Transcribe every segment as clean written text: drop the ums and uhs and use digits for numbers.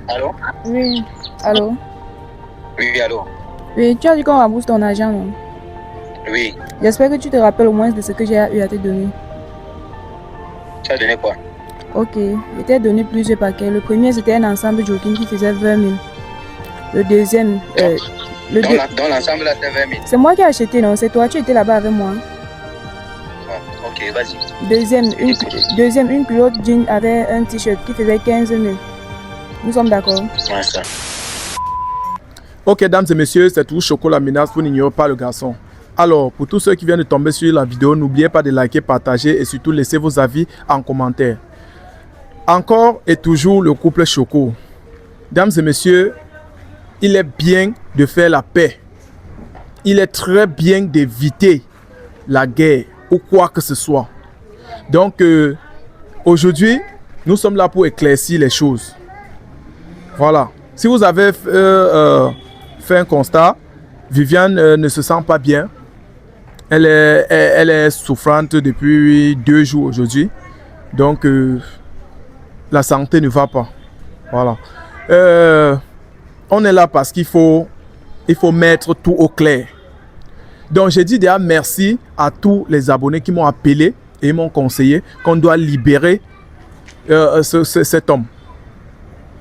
Allô? Oui, allô? Oui, allô? Oui, tu as dit qu'on rembourse ton argent, non? Oui. J'espère que tu te rappelles au moins de ce que j'ai eu à te donner. Tu as donné quoi? Ok, je t'ai donné plusieurs paquets. Le premier, c'était un ensemble jogging qui faisait 20 000. Le deuxième... Dans l'ensemble, là, c'est 20 000. C'est moi qui ai acheté, non? C'est toi, tu étais là-bas avec moi. Ah, ok, vas-y. Deuxième, une culotte jean avec un t-shirt qui faisait 15 000. Nous sommes d'accord? Ouais, ça. Ok, dames et messieurs, c'est tout Choco la menace, vous n'ignorez pas le garçon. Alors, pour tous ceux qui viennent de tomber sur la vidéo, n'oubliez pas de liker, partager et surtout laisser vos avis en commentaire. Encore et toujours le couple Choco. Dames et messieurs, il est bien de faire la paix. Il est très bien d'éviter la guerre ou quoi que ce soit. Donc, aujourd'hui, nous sommes là pour éclaircir les choses. Voilà. Si vous avez fait un constat, Viviane ne se sent pas bien. Elle est souffrante depuis 2 jours aujourd'hui. Donc, la santé ne va pas. Voilà. On est là parce qu'il faut mettre tout au clair. Donc, j'ai dit déjà merci à tous les abonnés qui m'ont appelé et m'ont conseillé qu'on doit libérer cet homme.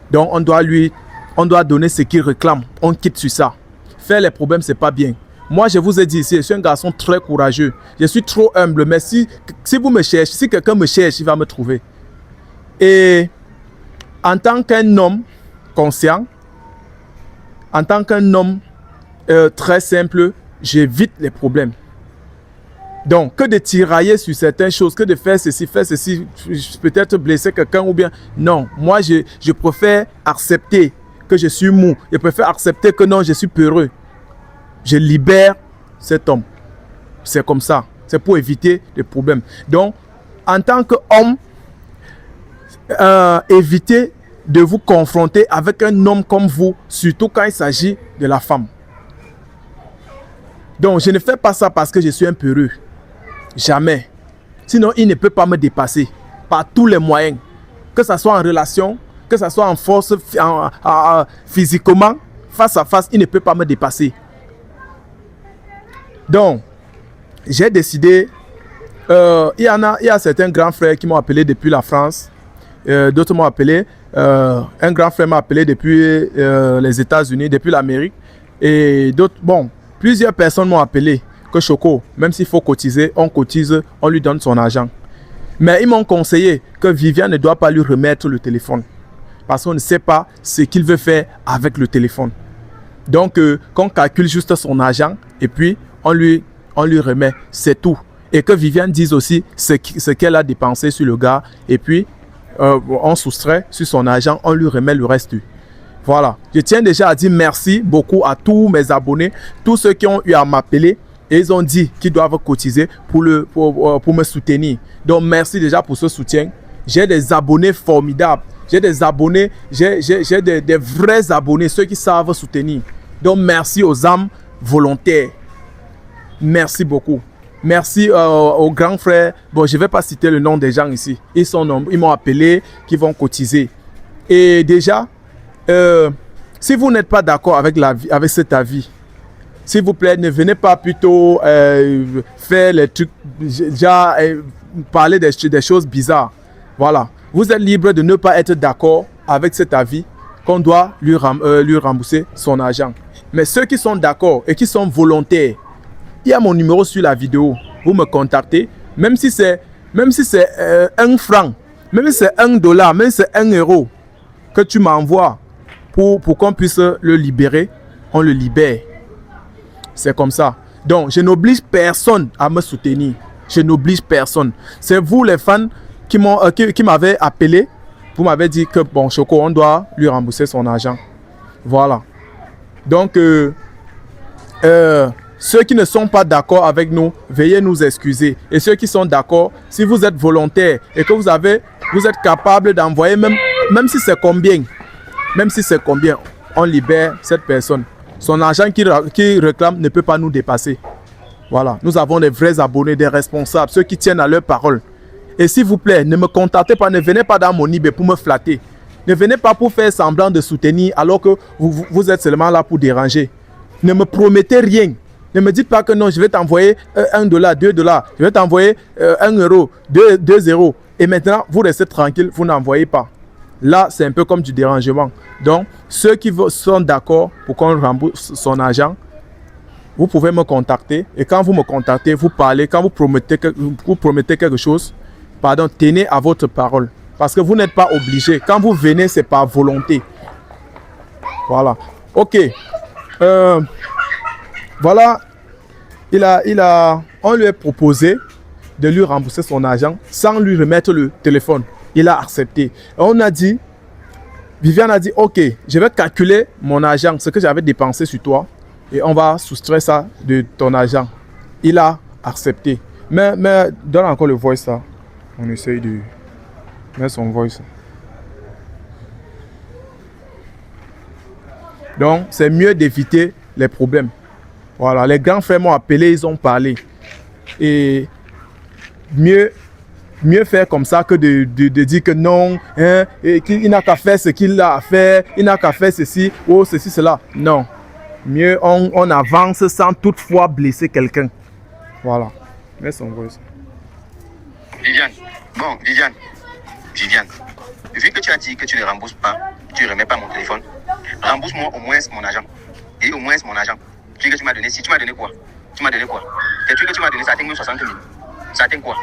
Donc, on doit donner ce qu'il réclame. On quitte sur ça. Faire les problèmes, c'est pas bien. Moi, je vous ai dit ici, je suis un garçon très courageux. Je suis trop humble, mais si vous me cherchez, si quelqu'un me cherche, il va me trouver. Et en tant qu'un homme conscient, en tant qu'un homme très simple, j'évite les problèmes. Donc, que de tirailler sur certaines choses, que de faire ceci, peut-être blesser quelqu'un ou bien... Non, moi, je préfère accepter que je suis mou. Je préfère accepter que non, je suis peureux. Je libère cet homme. C'est comme ça. C'est pour éviter les problèmes. Donc, en tant qu'homme, évitez de vous confronter avec un homme comme vous, surtout quand il s'agit de la femme. Donc, je ne fais pas ça parce que je suis un peureux. Jamais. Sinon, il ne peut pas me dépasser par tous les moyens. Que ce soit en relation, que ce soit en force, physiquement, face à face, il ne peut pas me dépasser. Donc, j'ai décidé, il y a certains grands frères qui m'ont appelé depuis la France, d'autres m'ont appelé, un grand frère m'a appelé depuis les États-Unis, depuis l'Amérique, et d'autres, bon, plusieurs personnes m'ont appelé que Choco, même s'il faut cotiser, on cotise, on lui donne son argent. Mais ils m'ont conseillé que Viviane ne doit pas lui remettre le téléphone, parce qu'on ne sait pas ce qu'il veut faire avec le téléphone. Donc, qu'on calcule juste son argent, et puis on lui remet, c'est tout. Et que Viviane dise aussi ce qu'elle a dépensé sur le gars. Et puis, on soustrait sur son argent, on lui remet le reste. Voilà. Je tiens déjà à dire merci beaucoup à tous mes abonnés, tous ceux qui ont eu à m'appeler. Et ils ont dit qu'ils doivent cotiser pour me soutenir. Donc, merci déjà pour ce soutien. J'ai des abonnés formidables. J'ai des abonnés, j'ai des vrais abonnés, ceux qui savent soutenir. Donc, merci aux âmes volontaires. Merci beaucoup. Merci aux grands frères. Bon, je ne vais pas citer le nom des gens ici. Ils sont nombreux. Ils m'ont appelé, qui vont cotiser. Et déjà, si vous n'êtes pas d'accord avec cet avis, s'il vous plaît, ne venez pas plutôt faire les trucs, déjà parler des choses bizarres. Voilà. Vous êtes libre de ne pas être d'accord avec cet avis qu'on doit lui rembourser son argent. Mais ceux qui sont d'accord et qui sont volontaires, il y a mon numéro sur la vidéo. Vous me contactez, même si c'est 1 franc, même si c'est $1, même si c'est 1 euro que tu m'envoies pour qu'on puisse le libérer, on le libère. C'est comme ça. Donc, je n'oblige personne à me soutenir. Je n'oblige personne. C'est vous les fans qui m'avez appelé. Vous m'avez dit que, bon, Choco, on doit lui rembourser son argent. Voilà. Donc, ceux qui ne sont pas d'accord avec nous, veuillez nous excuser. Et ceux qui sont d'accord, si vous êtes volontaire et que vous êtes capable d'envoyer même si c'est combien, on libère cette personne. Son argent qu'il réclame ne peut pas nous dépasser. Voilà, nous avons des vrais abonnés, des responsables, ceux qui tiennent à leur parole. Et s'il vous plaît, ne me contactez pas, ne venez pas dans mon eBay pour me flatter. Ne venez pas pour faire semblant de soutenir alors que vous êtes seulement là pour déranger. Ne me promettez rien. Ne me dites pas que non, je vais t'envoyer $1, $2, je vais t'envoyer 1 euro, 2 euros. Et maintenant, vous restez tranquille, vous n'envoyez pas. Là, c'est un peu comme du dérangement. Donc, ceux qui sont d'accord pour qu'on rembourse son argent, vous pouvez me contacter. Et quand vous me contactez, vous parlez, quand vous promettez quelque chose, pardon, tenez à votre parole. Parce que vous n'êtes pas obligé. Quand vous venez, c'est par volonté. Voilà. Ok. Voilà. On lui a proposé de lui rembourser son argent sans lui remettre le téléphone. Il a accepté. Et on a dit, Viviane a dit, ok, je vais calculer mon argent, ce que j'avais dépensé sur toi, et on va soustraire ça de ton argent. Il a accepté. Mais donne encore le voice là. On essaye de mettre son voice. Donc, c'est mieux d'éviter les problèmes. Voilà, les grands frères m'ont appelé, ils ont parlé. Et mieux faire comme ça que de dire que non, hein, et qu'il n'a qu'à faire ce qu'il a à faire, il n'a qu'à faire ceci, ou ceci, cela. Non. Mieux on avance sans toutefois blesser quelqu'un. Voilà. Mets son voice. Viviane, vu que tu as dit que tu ne rembourses pas, tu ne remets pas mon téléphone, rembourse-moi au moins mon argent. Et au moins mon argent. Tu que tu m'as donné, si tu m'as donné quoi? Les trucs que tu m'as donné, ça atteint 60 000. Ça atteint quoi?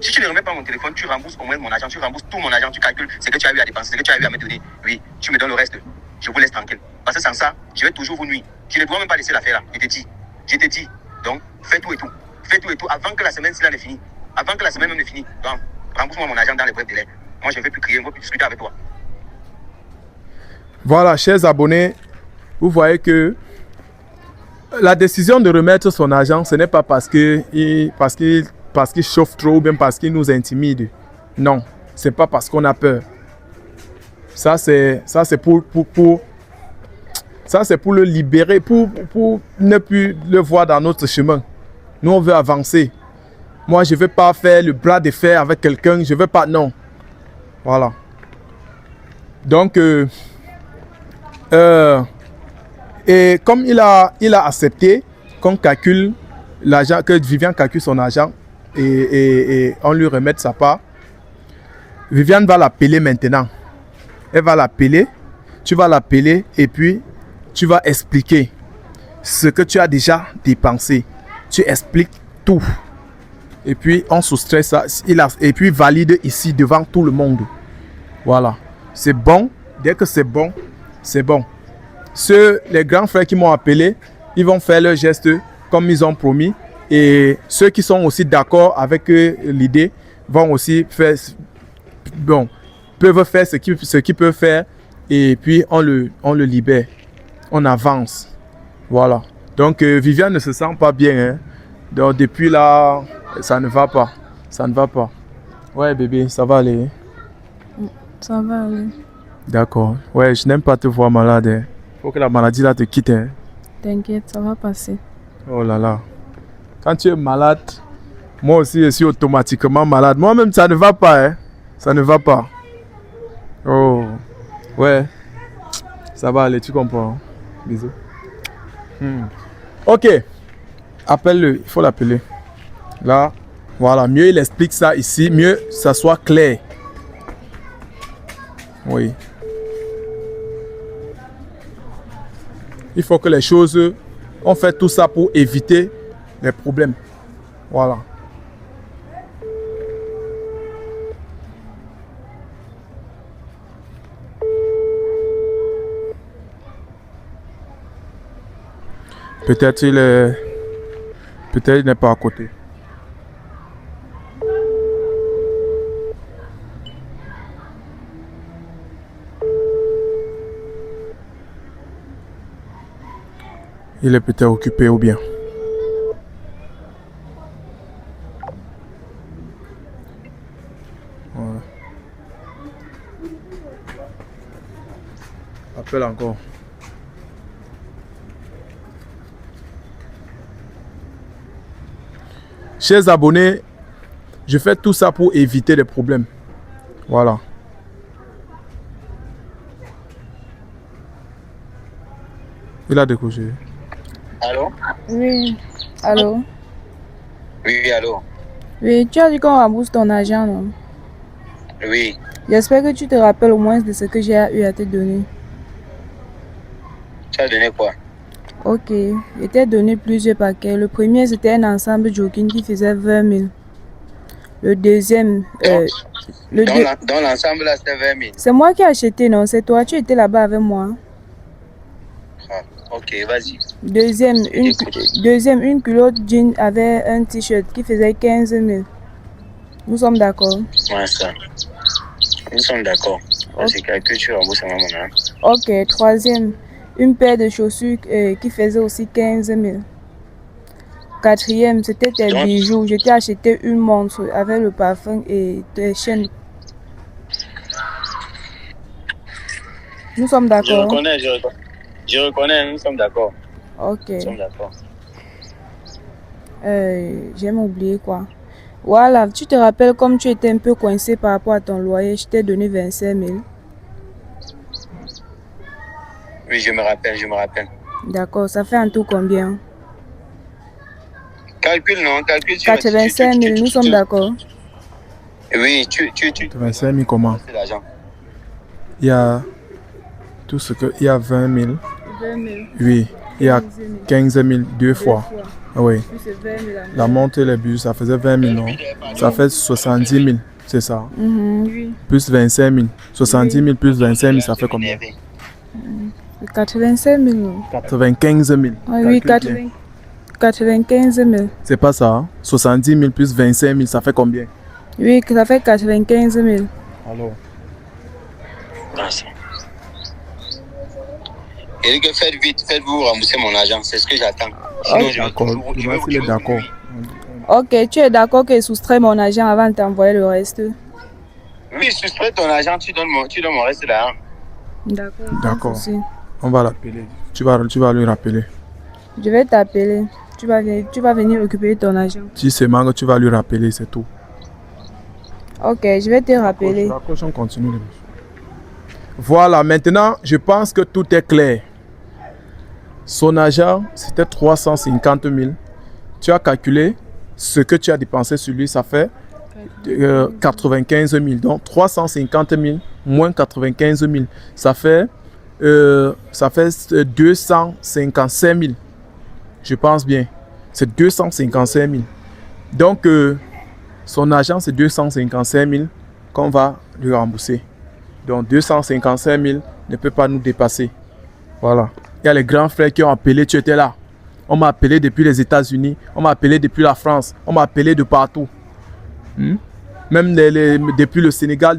Si tu ne remets pas mon téléphone, tu rembourses au moins mon argent, tu rembourses tout mon argent, tu calcules ce que tu as eu à dépenser, ce que tu as eu à me donner. Oui, tu me donnes le reste. Je vous laisse tranquille. Parce que sans ça, je vais toujours vous nuire. Tu ne dois même pas laisser l'affaire là. Je te dis. Donc, fais tout et tout. Avant que la semaine ne finisse. Avant que la semaine même ne finisse. Donc, rembourse-moi mon argent dans les brefs délais. Moi, je ne vais plus crier, je ne veux plus discuter avec toi. Voilà, chers abonnés, vous voyez que la décision de remettre son argent, ce n'est pas parce qu'il chauffe trop ou bien parce qu'il nous intimide. Non, c'est pas parce qu'on a peur. Ça c'est pour le libérer, pour ne plus le voir dans notre chemin. Nous on veut avancer. Moi je veux pas faire le bras de fer avec quelqu'un, je veux pas, non. Voilà. Donc et comme il a accepté qu'on calcule l'argent, que Viviane calcule son argent et on lui remette sa part, Viviane va l'appeler maintenant. Elle va l'appeler, tu vas l'appeler et puis tu vas expliquer ce que tu as déjà dépensé. Tu expliques tout. Et puis on soustrait ça et puis valide ici devant tout le monde. Voilà. C'est bon. Dès que c'est bon, c'est bon. Les grands frères qui m'ont appelé, ils vont faire leur geste comme ils ont promis. Et ceux qui sont aussi d'accord avec l'idée vont aussi faire, peuvent faire ce qu'ils peuvent faire. Et puis on le libère. On avance. Voilà. Donc Viviane ne se sent pas bien. Hein. Donc depuis là, ça ne va pas. Ça ne va pas. Ouais bébé, ça va aller. Ça va aller. D'accord. Ouais, je n'aime pas te voir malade. Hein. Faut que la maladie là te quitte. Hein. T'inquiète, ça va passer. Oh là là. Quand tu es malade, moi aussi je suis automatiquement malade. Moi-même, ça ne va pas. Hein. Ça ne va pas. Oh. Ouais. Ça va aller, tu comprends. Bisous. Ok. Appelle-le, il faut l'appeler. Là, voilà. Mieux il explique ça ici, mieux ça soit clair. Oui. Il faut que les choses... On fait tout ça pour éviter les problèmes. Voilà. Peut-être il n'est pas à côté. Il est peut-être occupé ou bien. Voilà. Appelle encore. Chers abonnés, je fais tout ça pour éviter les problèmes. Voilà. Il a décroché. Allô? Oui. Allô? Oui, allô? Oui, tu as dit qu'on rembourse ton argent, non? Oui. J'espère que tu te rappelles au moins de ce que j'ai eu à te donner. Tu as donné quoi? Ok, je t'ai donné plusieurs paquets. Le premier, c'était un ensemble jogging qui faisait 20 000. Le deuxième, Dans l'ensemble, là, c'était 20 000. c'est moi qui ai acheté, non? C'est toi, tu étais là-bas avec moi. Ah, ok, vas-y. Deuxième, une culotte jean avec un t-shirt qui faisait 15 000. Nous sommes d'accord? Ouais, ça. Nous sommes d'accord. Vas-y, calcule, tu rembourses mon argent. Ok, troisième, une paire de chaussures qui faisait aussi 15 000. Quatrième, c'était tes Donc, bijoux. Je t'ai acheté une montre avec le parfum et tes chaînes. Nous sommes je d'accord? reconnais, je reconnais, nous sommes d'accord. Ok. Nous sommes d'accord. J'ai oublié quoi. Voilà, tu te rappelles comme tu étais un peu coincé par rapport à ton loyer, je t'ai donné 25 000. Oui, je me rappelle, je me rappelle. D'accord, ça fait en tout combien? Calcule, non, calcule. 85 000, nous sommes d'accord? Oui, 25 000 comment? c'est l'argent. Il y a tout ce que... Il y a 20 000. 20 000. Oui. Il y a 15 000 deux fois. Oui. Plus c'est 20 000. La montre et les bus, ça faisait 20 000, non? Ça fait 70 000, c'est ça. Oui. Plus 25 000. 70 000 plus 25 000, ça fait combien? 85 000. Non? 95 000. Oui, Calcule bien. 95 000. C'est pas ça. Hein? 70 000 plus 25 000, ça fait combien? Oui, ça fait 95 000. Alors. Merci. Et que faites vite, faites-vous rembourser mon argent, c'est ce que j'attends. Sinon, D'accord. Il est d'accord. Ok, tu es d'accord que je soustrais mon argent avant de t'envoyer le reste? Oui, soustrais ton argent, tu donnes mon reste d'argent. D'accord. D'accord. pas de souci. On va l'appeler. Tu vas lui rappeler. Je vais t'appeler. Tu vas venir récupérer ton argent. Si c'est manque, tu vas lui rappeler, c'est tout. Ok, je vais te rappeler. Raccroche, on continue. Voilà, maintenant, je pense que tout est clair. Son argent, c'était 350 000. Tu as calculé ce que tu as dépensé sur lui, ça fait 95 000. Donc, 350 000 moins 95 000, ça fait 255 000. Je pense bien. C'est 255 000. Donc, son argent, c'est 255 000 qu'on va lui rembourser. Donc, 255 000 ne peut pas nous dépasser. Voilà. Il y a les grands frères qui ont appelé, tu étais là. On m'a appelé depuis les États-Unis, on m'a appelé depuis la France, on m'a appelé de partout. Même depuis le Sénégal,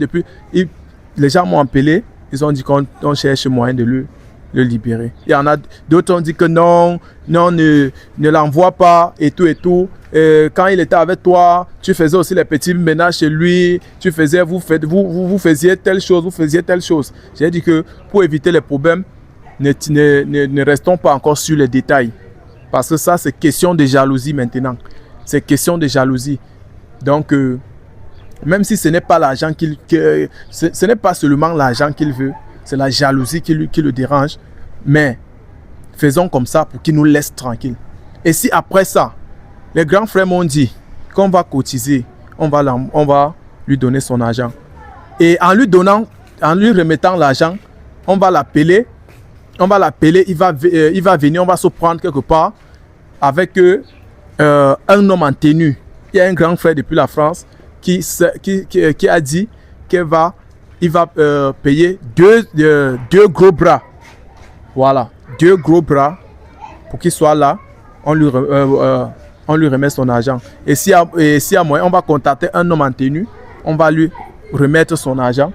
les gens m'ont appelé, ils ont dit qu'on cherche moyen de le libérer. Il y en a d'autres ont dit que non, ne l'envoie pas et tout et tout. Quand il était avec toi, tu faisais aussi les petits ménages chez lui, vous faisiez telle chose. J'ai dit que pour éviter les problèmes, ne restons pas encore sur les détails. Parce que ça, c'est question de jalousie maintenant. C'est question de jalousie. Donc, même si ce n'est pas l'argent ce n'est pas seulement l'argent qu'il veut, c'est la jalousie qui le dérange. Mais faisons comme ça pour qu'il nous laisse tranquille. Et si après ça, les grands frères m'ont dit qu'on va cotiser, on va lui donner son argent. Et en lui remettant l'argent, on va l'appeler, il va venir, on va se prendre quelque part avec un homme en tenue. Il y a un grand frère depuis la France qui a dit il va payer deux gros bras. Voilà, 2 gros bras pour qu'il soit là. On lui remet son argent. Et s'il y a moyen, on va contacter un homme en tenue. On va lui remettre son argent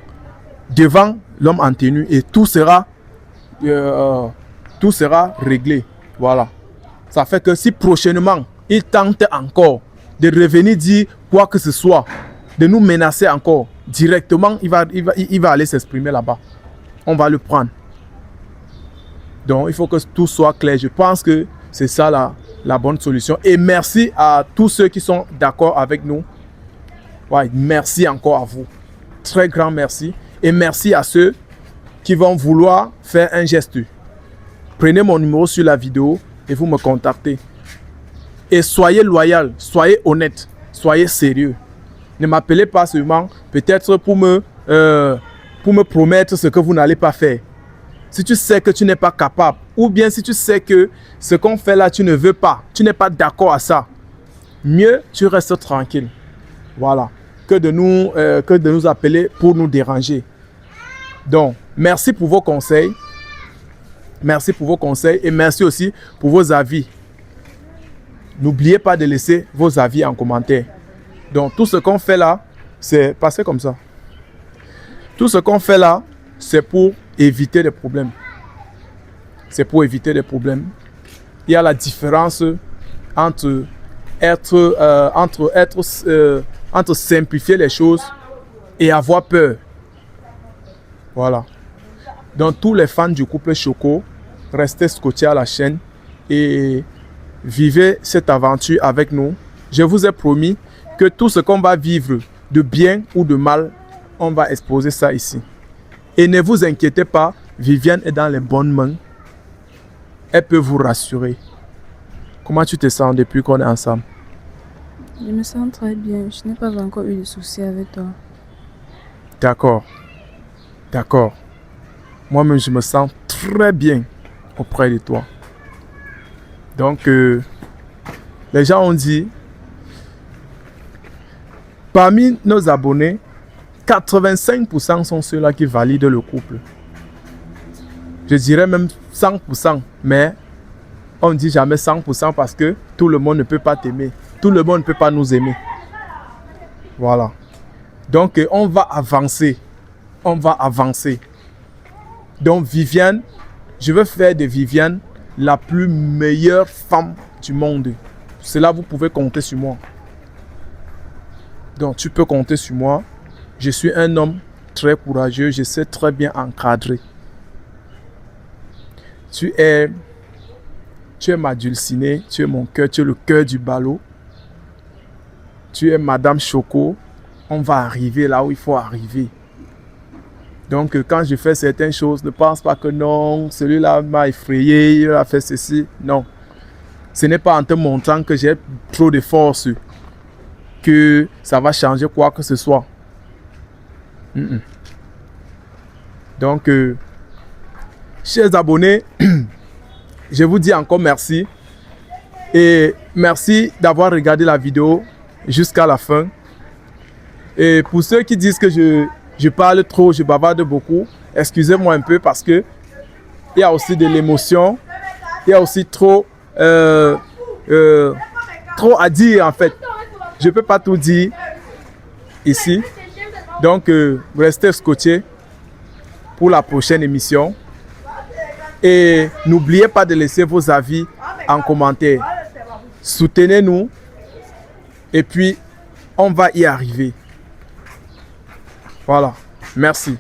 devant l'homme en tenue et tout sera réglé. Voilà. Ça fait que si prochainement, il tente encore de revenir dire quoi que ce soit, de nous menacer encore, directement, il va aller s'exprimer là-bas. On va le prendre. Donc, il faut que tout soit clair. Je pense que c'est ça la bonne solution. Et merci à tous ceux qui sont d'accord avec nous. Ouais, merci encore à vous. Très grand merci. Et merci à ceux qui vont vouloir faire un geste. prenez mon numéro sur la vidéo et vous me contactez. Et soyez loyal, soyez honnête, soyez sérieux. Ne m'appelez pas seulement peut-être pour me promettre ce que vous n'allez pas faire. Si tu sais que tu n'es pas capable, ou bien si tu sais que ce qu'on fait là, tu ne veux pas, tu n'es pas d'accord à ça, mieux tu restes tranquille. Voilà. Que de nous appeler pour nous déranger. Donc, merci pour vos conseils. Merci pour vos conseils et merci aussi pour vos avis. N'oubliez pas de laisser vos avis en commentaire. Donc, tout ce qu'on fait là, c'est passer comme ça. Tout ce qu'on fait là, c'est pour éviter des problèmes. C'est pour éviter des problèmes. Il y a la différence entre simplifier les choses et avoir peur. Voilà. Donc, tous les fans du couple Choco, restez scotchés à la chaîne et vivez cette aventure avec nous. Je vous ai promis que tout ce qu'on va vivre, de bien ou de mal, on va exposer ça ici. Et ne vous inquiétez pas, Viviane est dans les bonnes mains. Elle peut vous rassurer. Comment tu te sens depuis qu'on est ensemble? Je me sens très bien. Je n'ai pas encore eu de soucis avec toi. D'accord. D'accord. Moi-même, je me sens très bien auprès de toi. Donc, les gens ont dit, parmi nos abonnés, 85% sont ceux-là qui valident le couple. Je dirais même 100%, mais on ne dit jamais 100% parce que tout le monde ne peut pas t'aimer. Tout le monde ne peut pas nous aimer. Voilà. Donc, on va avancer. On va avancer. Donc, Viviane, je veux faire de Viviane la plus meilleure femme du monde. Cela, vous pouvez compter sur moi. Donc, tu peux compter sur moi. Je suis un homme très courageux. Je sais très bien encadrer. Tu es ma dulcinée. Tu es mon cœur. Tu es le cœur du ballot. Tu es Madame Choco. On va arriver là où il faut arriver. Donc, quand je fais certaines choses, ne pense pas que non, celui-là m'a effrayé, il a fait ceci. Non. Ce n'est pas en te montrant que j'ai trop de force que ça va changer quoi que ce soit. Donc, chers abonnés, je vous dis encore merci. Et merci d'avoir regardé la vidéo jusqu'à la fin. Et pour ceux qui disent que je parle trop, je bavarde beaucoup, excusez-moi un peu parce que il y a aussi de l'émotion, il y a aussi trop à dire en fait. Je ne peux pas tout dire ici. Donc, restez scotchés pour la prochaine émission. Et n'oubliez pas de laisser vos avis en commentaire. Soutenez-nous et puis on va y arriver. Voilà, merci.